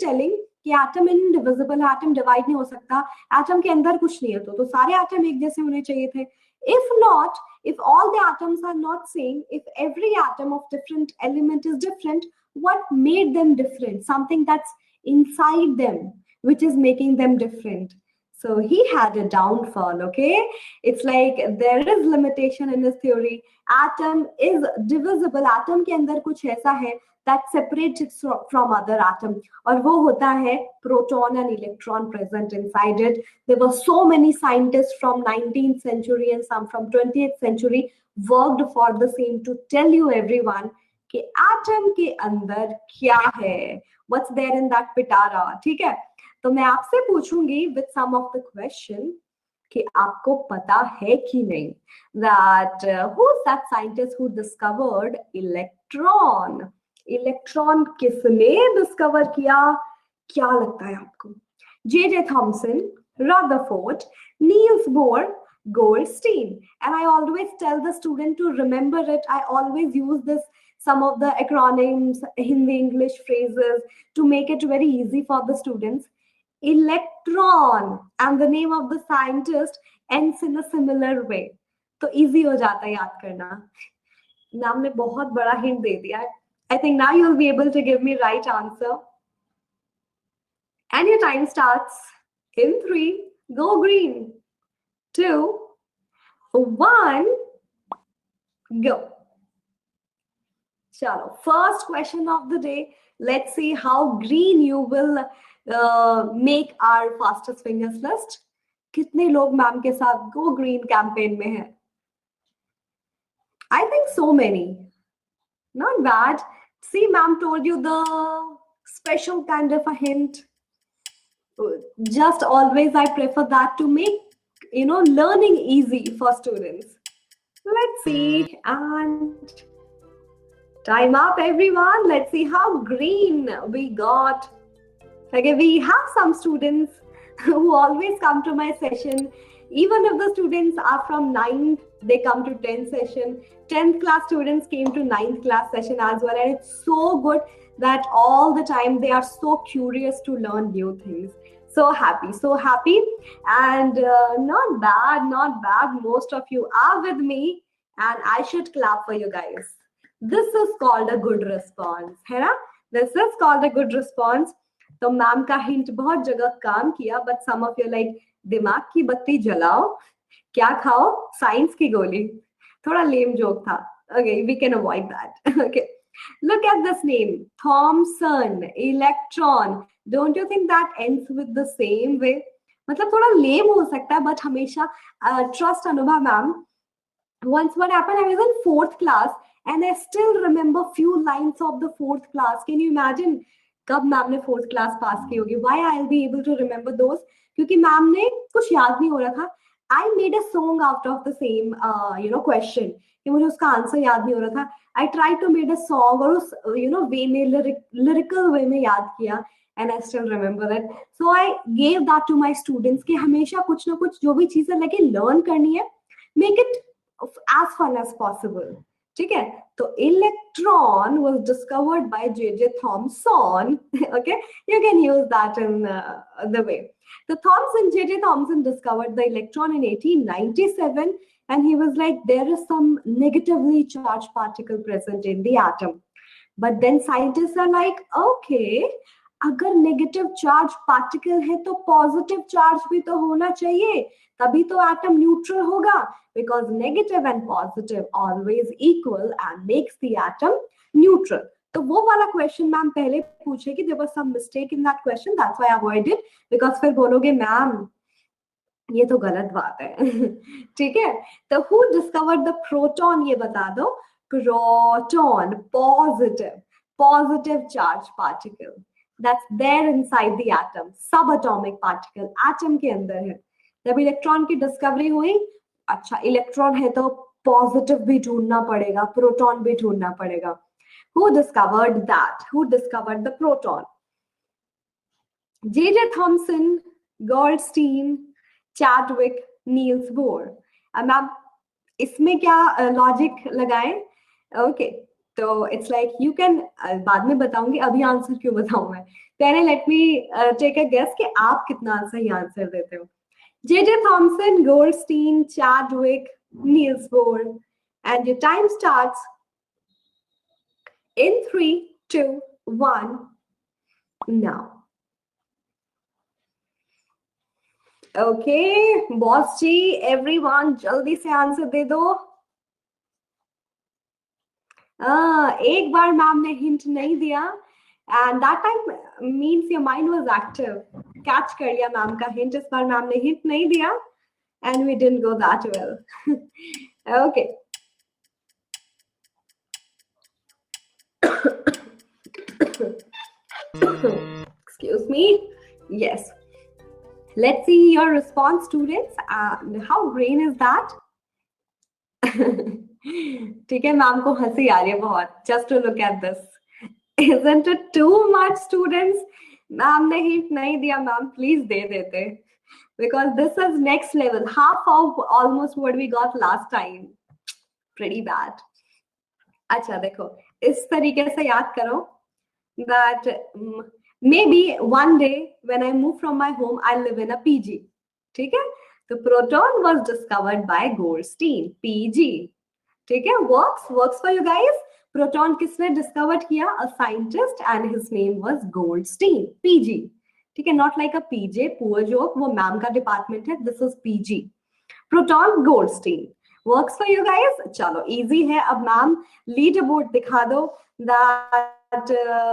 telling कि atom indivisible है, atom divide नहीं हो सकता, एटम के अंदर कुछ नहीं है, तो सारे एटम एक जैसे होने चाहिए थे. If not, if all the atoms are not same, if every atom of different element is different, what made them different? Something that's inside them, which is making them different. So he had a downfall, okay? It's like there is limitation in his theory. Atom is divisible. Atom के अंदर कुछ ऐसा है that separates it from other atom. और वो होता है proton and electron present inside it. There were so many scientists from 19th century and some from 20th century worked for the same to tell you everyone कि atom के अंदर क्या है, what's there in that pitara. ठीक है, तो मैं आपसे पूछूंगी with some of the question कि आपको पता है कि नहीं that who's that scientist who discovered electron. Electron किसने डिस्कवर किया, क्या लगता है आपको? J Thomson, Rutherford, Niels Bohr, Goldstein. And I always tell the student to remember it. I always use this, some of the acronyms, Hindi, English phrases to make it very easy for the students. Electron and the name of the scientist ends in a similar way. तो easy हो जाता है याद करना. नाम ने बहुत बड़ा hint दे दिया. I think now you'll be able to give me right answer. And your time starts in 3. Go green. 2, 1, go. Chalo, first question of the day. Let's see how green you will make our fastest fingers list. कितने लोग ma'am के साथ Go Green campaign में हैं? I think so many. Not bad. See, ma'am told you the special kind of a hint. Just always I prefer that to make, learning easy for students. Let's see. And time up, everyone. Let's see how green we got. Okay, we have some students who always come to my session. Even if the students are from 9th, they come to 10th session. 10th class students came to 9th class session as well. And it's so good that all the time they are so curious to learn new things. So happy, so happy. And not bad, not bad. Most of you are with me and I should clap for you guys. This is called a good response. है ना? This is called a good response. तो ma'am का hint बहुत जगह काम किया, but some of you like दिमाग की बत्ती जलाओ, क्या खाओ, साइंस की गोली. थोड़ा लेम जोक था. Okay, we can avoid that. Okay, look at this name, Thomson, electron. Don't you think that ends with the same way? मतलब थोड़ा लेम हो सकता है, but हमेशा trust अनुभव ma'am. Once what happened, I was in 4th class and I still remember few lines of the 4th class. Can you imagine? कब ma'am ने 4th class पास की होगी? Why I'll be able to remember those? क्योंकि ma'am ने कुछ याद नहीं हो रहा था. I made a song out of the same, question. कि मुझे उसका आंसर याद नहीं हो रहा था. I tried to make a song और उस, way में lyrical way में याद किया. And I still remember it. So I gave that to my students कि हमेशा कुछ ना कुछ जो भी चीजें लगे learn करनी है, make it as fun as possible. ठीक है? तो electron was discovered by J.J. Thomson. Okay, you can use that in the way. So J.J. Thomson discovered the electron in 1897, and he was like, there is some negatively charged particle present in the atom. But then scientists are like, okay, अगर negative charge particle है तो positive charge भी तो होना चाहिए, तभी तो atom neutral होगा, because negative and positive always equal and makes the atom neutral. तो वो वाला क्वेश्चन मैम पहले पूछे कि there was some mistake in that question, that's why I avoided, because फिर बोलोगे मैम ये तो गलत बात है. ठीक है, तो हु डिस्कवर्ड द प्रोटॉन, ये बता दो. Proton, positive charge particle that's there inside the atom, subatomic particle, atom के अंदर है. जब इलेक्ट्रॉन की डिस्कवरी हुई, अच्छा इलेक्ट्रॉन है तो पॉजिटिव भी ढूंढना पड़ेगा, प्रोटॉन भी ढूंढना पड़ेगा. Who discovered that? Who discovered the proton? J.J. Thomson, Goldstein, Chadwick, Niels Bohr. अब मैम इसमें क्या लॉजिक लगाएं? ओके, तो इट्स लाइक यू कैन, बाद में बताऊंगी, अभी आंसर क्यों बताऊं मैं, पहले let me take a guess कि आप कितना सही आंसर देते हो. J.J. Thomson, Goldstein, Chadwick, Niels Bohr, and your time starts in 3, 2, 1 now. Okay, boss ji, everyone जल्दी से आंसर दे दो. एक बार मैम ने हिंट नहीं दिया, and that time means your mind was active. Catch कर लिया मैम का हिंट. इस बार मैम ने हिंट नहीं दिया, and we didn't go that well. Okay. Excuse me. Yes. Let's see your response, students. And how green is that? ठीक है, ma'am को हंसी आ रही है बहुत. Just to look at this. Isn't it too much, students? Ma'am ने hint नहीं दिया, मैम प्लीज दे देते. Because this is next level. Half of almost what we got last time. Pretty bad. अच्छा देखो, इस तरीके से याद करो that maybe one day when I move from my home, I'll live in a PG. ठीक है, तो proton was discovered by Goldstein, PG. ठीक है, works for you guys. Proton किसने discovered किया? A scientist, and his name was Goldstein, PG. ठीक है, not like a PJ, poor joke, वो मैम का डिपार्टमेंट है. This is PG. Proton, Goldstein. Works for you guys? चलो easy है. अब मैम leaderboard दिखा दो that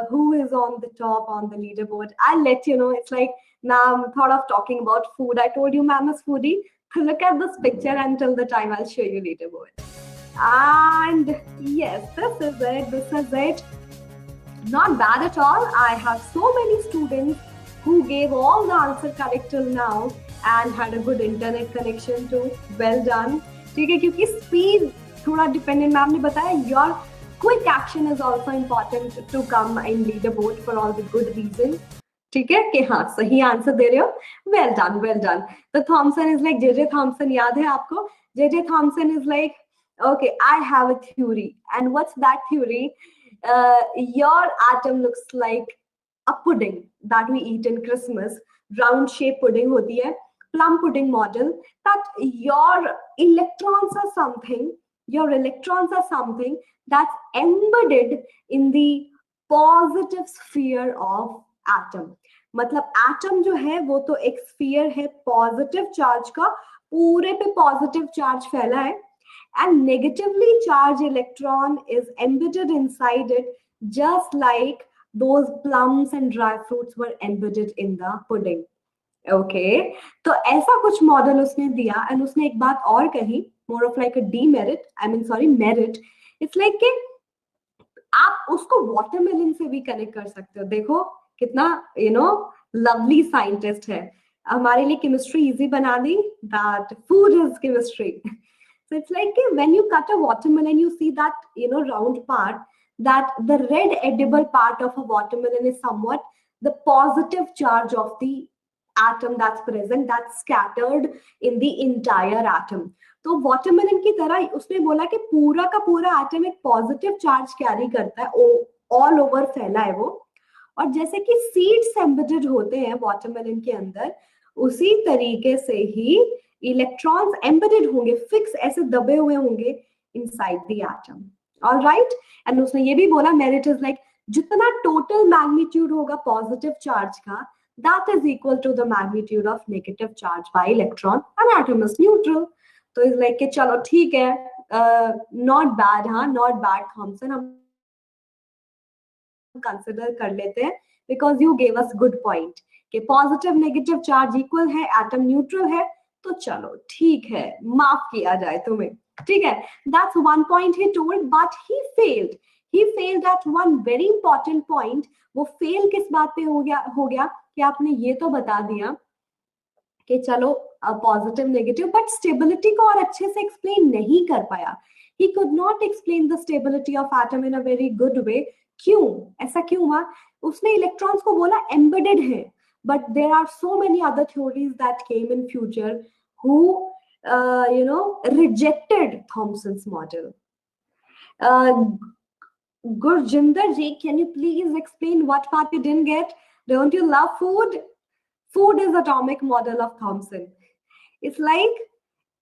who is on the top on the leaderboard. I'll let you know. It's like now I'm thought of talking about food. I told you ma'am is foodie. Look at this picture until the time I'll show you leaderboard. And yes, this is it. This is it. Not bad at all. I have so many students who gave all the answer correct till now and had a good internet connection too. Well done. ठीक है, क्योंकि speed थोड़ा dependent, ma'am ने बताया. Your quick action is also important to come in leaderboard for all the good reasons. ठीक है कि हाँ सही आंसर दे रहे हो. Well done, well done. तो Thomson is like J.J. Thomson, याद है आपको? J.J. Thomson is like, okay, I have a theory. And what's that theory? Your atom looks like a pudding that we eat in Christmas. Round shape pudding होती है, plum pudding model. That your electrons are something that's embedded in the positive sphere of atom. मतलब atom जो है वो तो एक sphere है positive charge का, पूरे पे positive charge फैला है, and negatively charged electron is embedded inside it, just like those plums and dry fruits were embedded in the pudding. Okay, तो ऐसा कुछ मॉडल उसने दिया. एंड उसने एक बात और कही, more of like a demerit, I mean sorry merit. It's like कि आप उसको वाटरमेलन से भी कनेक्ट कर सकते हो. देखो कितना लवली साइंटिस्ट है, हमारे लिए केमिस्ट्री इजी बना दी. That food is chemistry. So it's like when you cut a watermelon, you see that round part, that the red edible part of a watermelon is somewhat the positive charge of the atom that's present, that's scattered in the entire atom. तो watermelon की तरह उसने बोला कि पूरा का पूरा atom एक positive charge carry करता है, all over फैला है वो. और जैसे कि seeds embedded होते हैं watermelon के अंदर, उसी तरीके से ही इलेक्ट्रॉन्स एम्बेडेड होंगे, फिक्स ऐसे दबे हुए होंगे inside the atom. Alright. And उसने ये भी बोला मेरिट इज लाइक जितना टोटल मैग्नीट्यूड होगा पॉजिटिव चार्ज का, that is equal to the magnitude of negative charge by electron, and atom is neutral. तो इज लाइक कि चलो ठीक है, नॉट बैड. हाँ, नॉट बैड थॉमसन, हम कंसिडर कर लेते हैं because you gave us good point कि पॉजिटिव नेगेटिव चार्ज इक्वल है, एटम न्यूट्रल है. तो चलो ठीक है, माफ किया जाए तुम्हें. ठीक है, that's one point he told, but he failed at one very important point. वो फेल किस बात पे हो गया कि आपने ये तो बता दिया कि चलो पॉजिटिव नेगेटिव, बट स्टेबिलिटी को और अच्छे से एक्सप्लेन नहीं कर पाया. he could not explain the stability of atom in a very good way. क्यों, ऐसा क्यों हुआ? उसने इलेक्ट्रॉन्स को बोला एम्बेडेड है, but there are so many other theories that came in future who rejected Thomson's model. Gurjinder ji, can you please explain what part you didn't get? Don't you love food? Food is atomic model of Thomson. It's like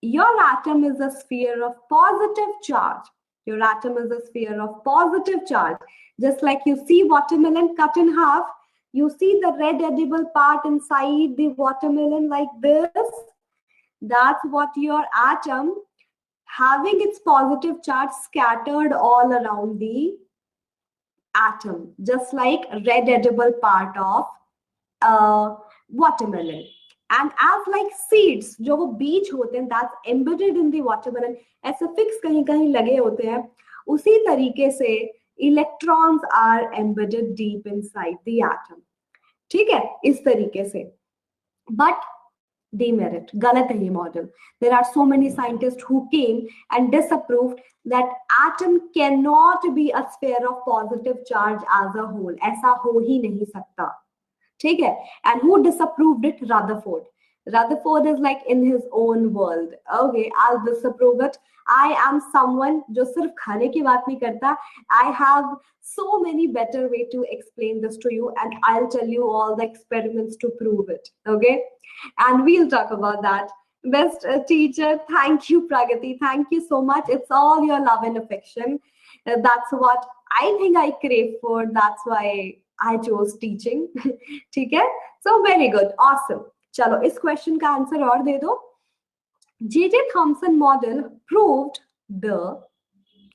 your atom is a sphere of positive charge. Your atom is a sphere of positive charge. Just like you see watermelon cut in half, you see the red edible part inside the watermelon like this. That's what your atom, having its positive charge scattered all around the atom, just like red edible part of watermelon. And as like seeds, जो वो बीज होते हैं, that's embedded in the watermelon, ऐसे fix कहीं कहीं लगे होते हैं, उसी तरीके से electrons are embedded deep inside the atom. ठीक है, इस तरीके से. But demerit, गलत है ये model. There are so many scientists who came and disapproved that atom cannot be a sphere of positive charge as a whole. ऐसा हो ही नहीं सकता. ठीक है? And who disapproved it? Rutherford. Rutherford is like in his own world. Okay, I'll disapprove it. I am someone जो सिर्फ खाने की बात नहीं करता. I have so many better way to explain this to you, and I'll tell you all the experiments to prove it. Okay, and we'll talk about that. Best teacher, thank you, Pragati. Thank you so much. It's all your love and affection. That's what I think I crave for. That's why I chose teaching. ठीक है? So very good, awesome. चलो इस question का answer और दे दो. J.J. Thomson model proved the,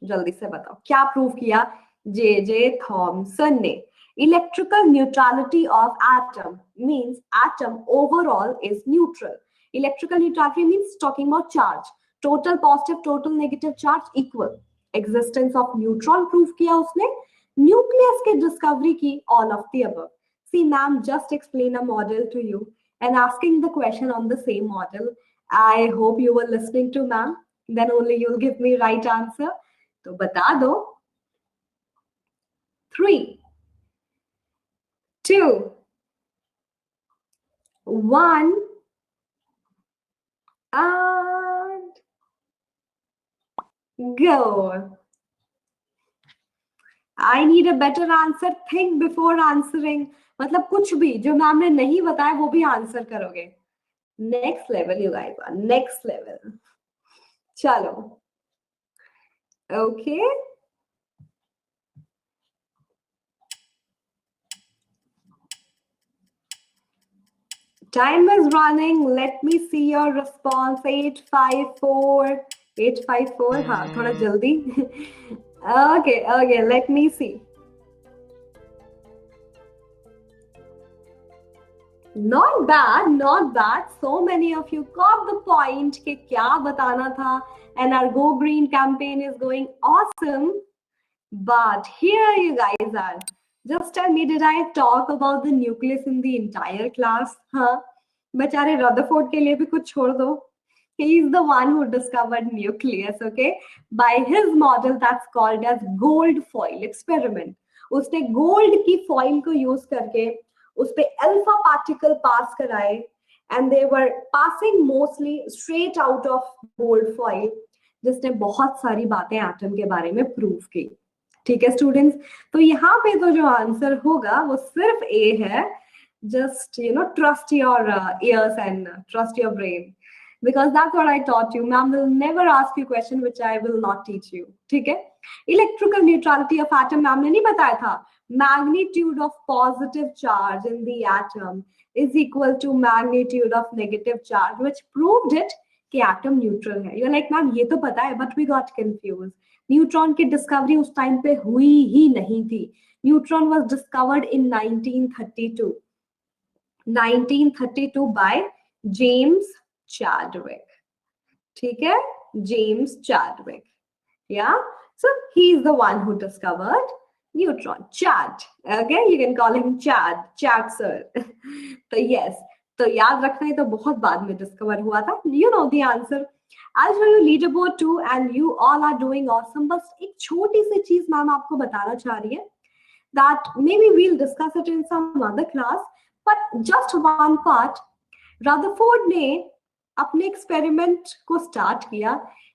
जल्दी से बताओ क्या प्रूव किया J.J. Thomson ने? Electrical neutrality of atom means atom overall is neutral. Electrical neutrality means talking about charge. Total positive, total negative charge equal. Existence of neutron proof किया उसने. Nucleus के discovery की, all of the above. See, ma'am, just explain a model to you and asking the question on the same model. I hope you were listening to ma'am. Then only you'll give me right answer. तो बता दो. 3, 2, 1, and go. I need a better answer. Think before answering. मतलब कुछ भी जो ma'am ने नहीं बताया वो भी आंसर करोगे. Next level, you guys are next level. चलो. Okay. Time is running. Let me see your response. 854. 854. हाँ, थोड़ा जल्दी. Okay. Let me see. Not bad. So many of you got the point कि क्या बताना था, and our Go Green campaign is going awesome. But here you guys are. Just tell me, did I talk about the nucleus in the entire class? हाँ, बेचारे Rutherford के लिए भी कुछ छोड़ दो. He is the one who discovered nucleus, okay? By his model that's called as gold foil experiment. उसने gold की foil को use करके उस पे alpha particle pass कराए, and they were passing mostly straight out of gold foil, जिसने बहुत सारी बातें एटम के बारे में प्रूव की. ठीक है स्टूडेंट्स, तो यहाँ पे तो जो आंसर होगा वो सिर्फ ए है. Just trust your ears and trust your brain, because that's what I taught you. Ma'am will never ask you question which I will not teach you. ठीक है? Electrical neutrality of atom ma'am ने नहीं बताया था. Magnitude of positive charge in the atom is equal to magnitude of negative charge, which proved it कि atom neutral है. You're like ma'am ये तो पता है, but we got confused. Neutron की डिस्कवरी उस टाइम पे हुई ही नहीं थी. Neutron was discovered in 1932 by James Chadwick. ठीक है, जेम्स चैडविक. या so he is the one who discovered neutron. Chad, okay, you can call him Chad sir. तो यस, तो याद रखना है, तो बहुत बाद में डिस्कवर हुआ था. You know the answer. I'll show you leaderboard too, and you all are doing awesome. बस एक छोटी सी चीज मैम आपको बताना चाह रही है, that maybe we'll discuss it in some other class, but just one part. Rutherford ने अपने एक्सपेरिमेंट को स्टार्ट किया,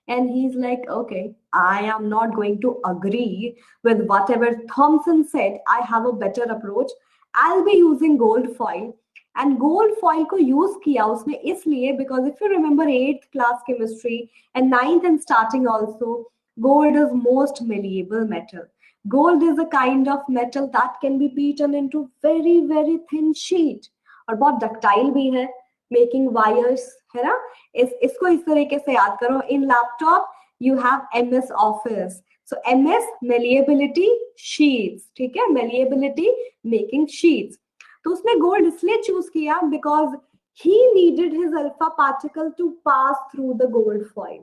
And he's like, okay, I am not going to agree with whatever Thomson said. I have a better approach. I'll be using gold foil. And gold foil को use किया उसने इसलिए because if you remember 8th class chemistry and 9th and starting also, gold is most malleable metal. Gold is a kind of metal that can be beaten into very very thin sheet और बहुत ductile भी है, making wires, है ना? इसको इस तरीके से याद करो. In laptop you have MS Office. So MS malleability sheets, ठीक है? Malleability making sheets. तो उसने गोल्ड इसलिए चूज किया because he needed his alpha particle to pass through the gold foil.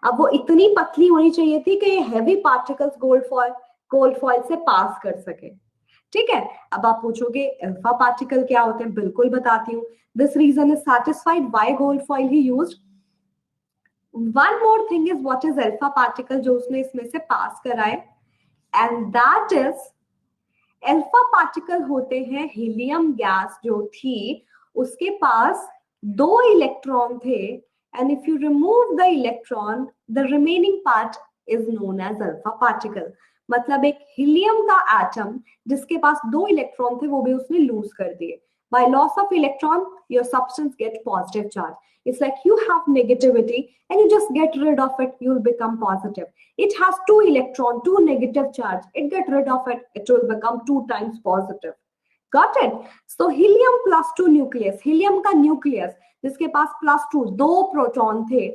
अब वो इतनी पतली होनी चाहिए थी कि ये हैवी पार्टिकल्स गोल्ड फॉइल से पास कर सके. ठीक है. अब आप पूछोगे अल्फा पार्टिकल क्या होते हैं? बिल्कुल बताती हूँ. This reason is satisfied why gold foil ही used. One more thing is what is alpha particle जो उसने इसमें से पास कराए, and that is alpha particle होते हैं हीलियम गैस जो थी उसके पास 2 इलेक्ट्रॉन थे, and if you remove the electron the remaining part is known as alpha particle. मतलब एक हीलियम का एटम जिसके पास 2 इलेक्ट्रॉन थे वो भी उसने लूज कर दिए. By loss of electron, your substance get positive charge. It's like you have negativity and you just get rid of it, you'll become positive. It has 2 electron, 2 negative charge. It get rid of it, it will become 2 times positive. Got it? So helium plus 2 nucleus, helium का nucleus जिसके पास plus 2 2 proton थे,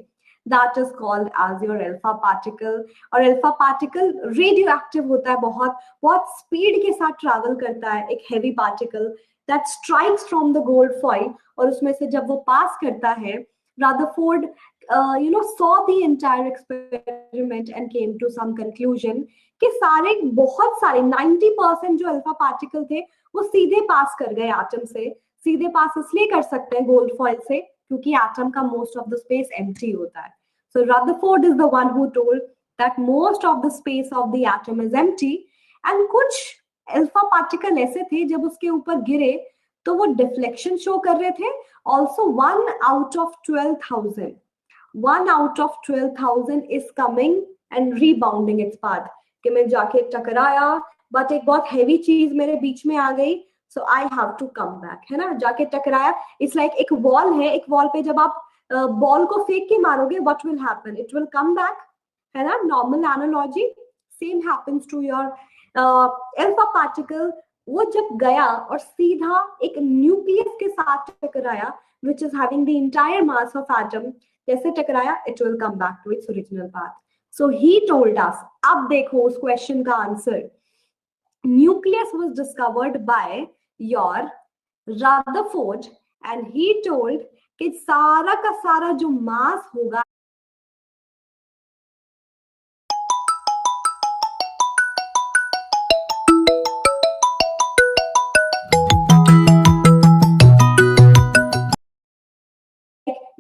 that is called as your alpha particle. और alpha particle radioactive होता है, बहुत speed के साथ travel करता है. एक heavy particle that strikes from the gold foil और उसमें से जब वो पास करता है, Rutherford saw the entire experiment and came to some conclusion कि बहुत सारे 90% जो अल्फा पार्टिकल थे वो सीधे पास कर गए एटम से. सीधे पास इसलिए कर सकते हैं गोल्ड फॉइल से क्योंकि एटम का most of the space empty होता है. So Rutherford is the one who told that most of the space of the atom is empty, and कुछ अल्फा पार्टिकल ऐसे थे जब उसके ऊपर गिरे तो वो डिफ्लेक्शन शो कर रहे थे. Also 1 out of 12,000 is coming and rebounding its path. कि मैं जाके टकराया बट एक बहुत हैवी चीज मेरे बीच में आ गई, so I have to come back, है ना? जाके टकराया. इट्स लाइक एक वॉल है, एक वॉल पे जब आप बॉल को फेंक के मारोगे what will happen? It will come back, है ना? Normal analogy. Same happens to your alpha particle. वो जब गया और सीधा एक न्यूक्लियस के साथ टकराया which is having the entire mass of atom, जैसे टकराया it will come back to its original path. So he told us, अब देखो उस क्वेश्चन का answer. Nucleus was discovered by your Rutherford and he told कि सारा का सारा जो मास होगा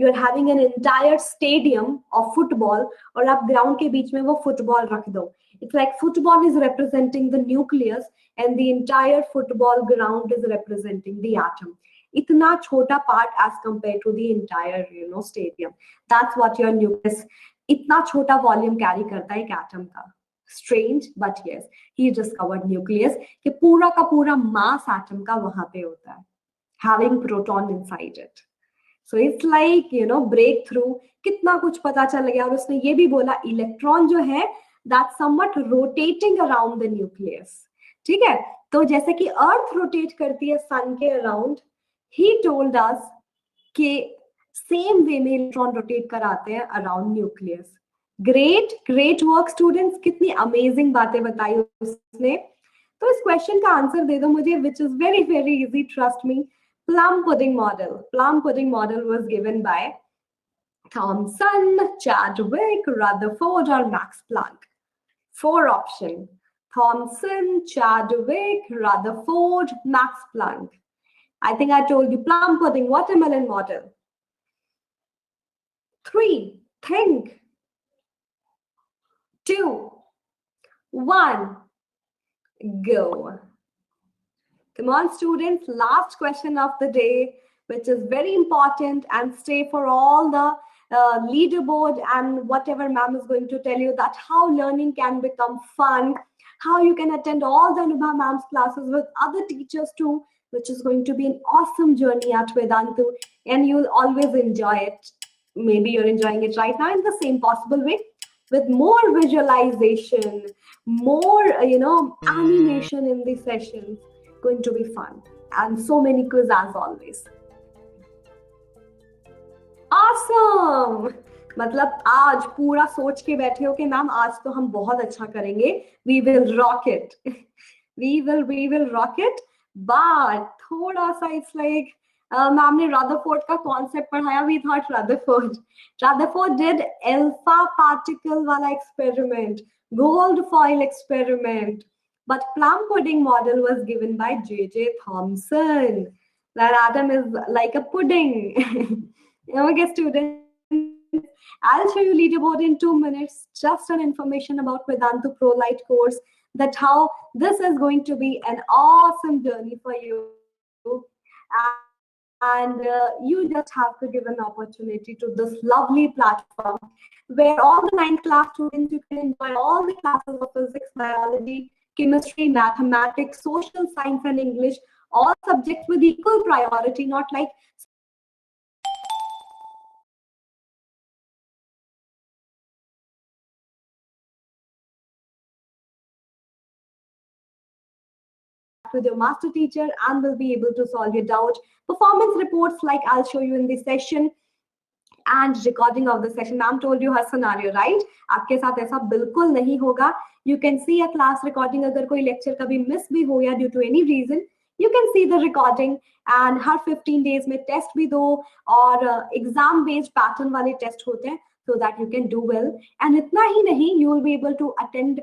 you're having an entire stadium of football और आप ग्राउंड के बीच में वो फुटबॉल रख दो. It's like football is representing the nucleus and the entire football ground is representing the atom. इतना छोटा part as compared to the entire stadium. That's what your nucleus इतना छोटा volume carry करता है एक atom का. Strange, but yes, he discovered nucleus कि पूरा का पूरा mass atom का वहां पे होता है, having proton inside it. So it's like breakthrough. कितना कुछ पता चल गया. और उसने ये भी बोला इलेक्ट्रॉन जो है that's somewhat rotating around the nucleus. ठीक है. तो जैसे कि अर्थ रोटेट करती है सन के अराउंड, he told us कि सेम वे में इलेक्ट्रॉन रोटेट कराते हैं around nucleus. Great work students. कितनी अमेजिंग बातें बताई उसने. तो इस क्वेश्चन का आंसर दे दो मुझे, which is very very easy, trust me. Plum pudding model. Plum pudding model was given by Thomson, Chadwick, Rutherford, or Max Planck. 4 options. Thomson, Chadwick, Rutherford, Max Planck. I think I told you plum pudding, watermelon model. 3, think. 2, 1, go. Come on, students, last question of the day, which is very important and stay for all the leaderboard and whatever ma'am is going to tell you, that how learning can become fun, how you can attend all the Anubha ma'am's classes with other teachers too, which is going to be an awesome journey at Vedantu, and you'll always enjoy it. Maybe you're enjoying it right now in the same possible way, with more visualization, more animation in the sessions. Going to be fun, and so many quiz as always. Awesome! मतलब आज पूरा सोच के बैठे हो कि ma'am आज तो हम बहुत अच्छा करेंगे, we will rock it. we will rock it. But थोड़ा सा it's like मैम ने Rutherford का कॉन्सेप्ट पढ़ाया, we thought Rutherford did alpha particle वाला experiment, gold foil experiment, but plum pudding model was given by J.J. Thomson. That atom is like a pudding. Okay, students, I'll show you leaderboard in 2 minutes. Just an information about Vedantu Pro Lite course, that how this is going to be an awesome journey for you. And you just have to give an opportunity to this lovely platform where all the 9th class students, you can enjoy all the classes of physics, biology, chemistry, mathematics, social science, and English, all subjects with equal priority, not like with your master teacher and will be able to solve your doubt. Performance reports, like I'll show you in this session, and recording of the session. Ma'am told you her scenario, right? आपके साथ ऐसा बिल्कुल नहीं होगा. You can see a class recording. अगर कोई lecture कभी miss भी हो या due to any reason, you can see the recording. And her 15 days में test भी दो, और exam based pattern वाले test होते हैं, so that you can do well. And इतना ही नहीं, you will be able to attend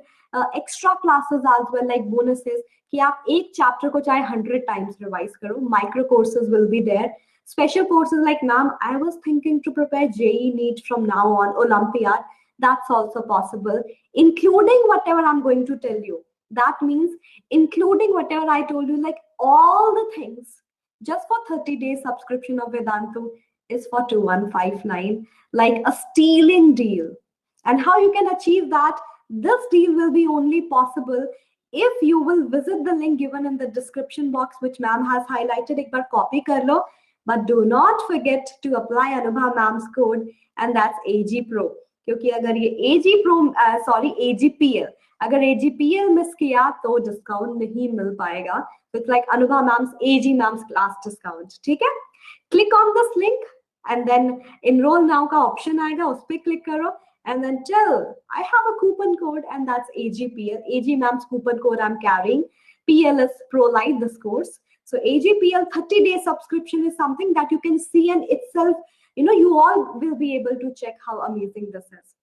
extra classes as well, like bonuses, कि आप एक chapter को चाहे 100 times revise करो. Micro courses will be there. Special courses like, ma'am, I was thinking to prepare JEE NEET from now on, Olympiad. That's also possible, including whatever I'm going to tell you. That means including whatever I told you, like all the things, just for 30 days subscription of Vedantu is for 2159, like a stealing deal. And how you can achieve that? This deal will be only possible if you will visit the link given in the description box, which ma'am has highlighted. एक बार copy कर लो. But do not forget to apply Anubha ma'am's code, and that's AG Pro. क्योंकि अगर ये AGPL, अगर AGPL miss किया तो discount नहीं मिल पाएगा. It's like Anubha ma'am's AG ma'am's class discount. ठीक है? Click on this link and then enroll now का option आएगा, उस पे click करो and then tell I have a coupon code, and that's AGPL. AG ma'am's coupon code I'm carrying. PL is Pro Lite, this course. So AGPL 30-day subscription is something that you can see, and itself, you all will be able to check how amazing this is.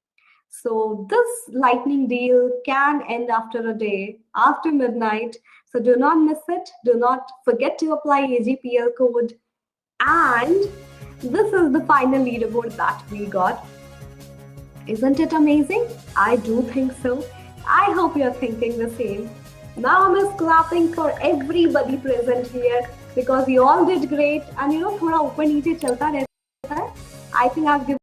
So this lightning deal can end after a day, after midnight. So do not miss it. Do not forget to apply AGPL code. And this is the final leaderboard that we got. Isn't it amazing? I do think so. I hope you're thinking the same. Now I'm just clapping for everybody present here, because you all did great, and थोड़ा ऊपर नीचे चलता रहता है. I think I've given